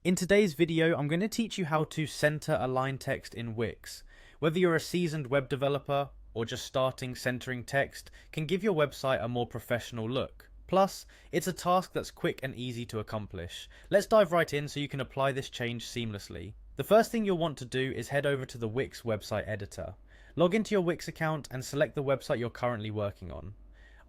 In today's video, I'm going to teach you how to center align text in Wix. Whether you're a seasoned web developer or just starting, centering text can give your website a more professional look. Plus, it's a task that's quick and easy to accomplish. Let's dive right in so you can apply this change seamlessly. The first thing you'll want to do is head over to the Wix website editor. Log into your Wix account and select the website you're currently working on.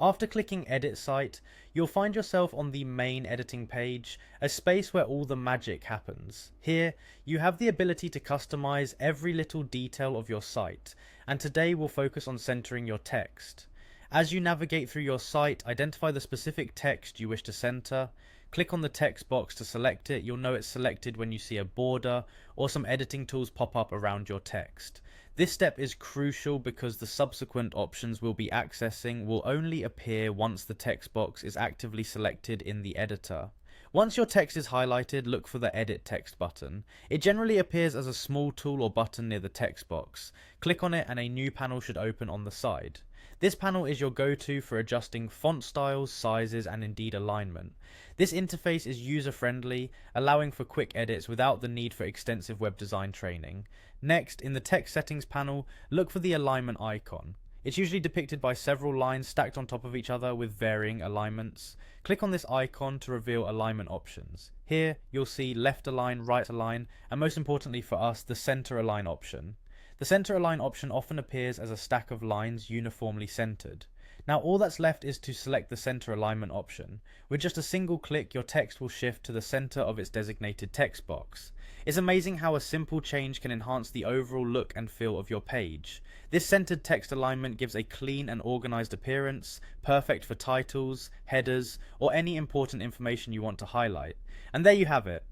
After clicking Edit Site, you'll find yourself on the main editing page, a space where all the magic happens. Here, you have the ability to customize every little detail of your site, and today we'll focus on centering your text. As you navigate through your site, identify the specific text you wish to center. Click on the text box to select it. You'll know it's selected when you see a border or some editing tools pop up around your text. This step is crucial because the subsequent options we'll be accessing will only appear once the text box is actively selected in the editor. Once your text is highlighted, look for the Edit Text button. It generally appears as a small tool or button near the text box. Click on it and a new panel should open on the side. This panel is your go-to for adjusting font styles, sizes, and indeed alignment. This interface is user-friendly, allowing for quick edits without the need for extensive web design training. Next, in the text settings panel, look for the alignment icon. It's usually depicted by several lines stacked on top of each other with varying alignments. Click on this icon to reveal alignment options. Here, you'll see left align, right align, and most importantly for us, the center align option. The center align option often appears as a stack of lines uniformly centered. Now all that's left is to select the center alignment option. With just a single click, your text will shift to the center of its designated text box. It's amazing how a simple change can enhance the overall look and feel of your page. This centered text alignment gives a clean and organized appearance, perfect for titles, headers, or any important information you want to highlight. And there you have it.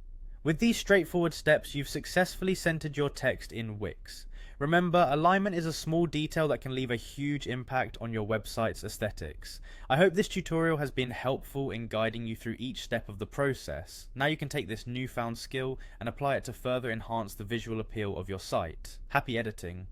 With these straightforward steps, you've successfully centered your text in Wix. Remember, alignment is a small detail that can leave a huge impact on your website's aesthetics. I hope this tutorial has been helpful in guiding you through each step of the process. Now you can take this newfound skill and apply it to further enhance the visual appeal of your site. Happy editing!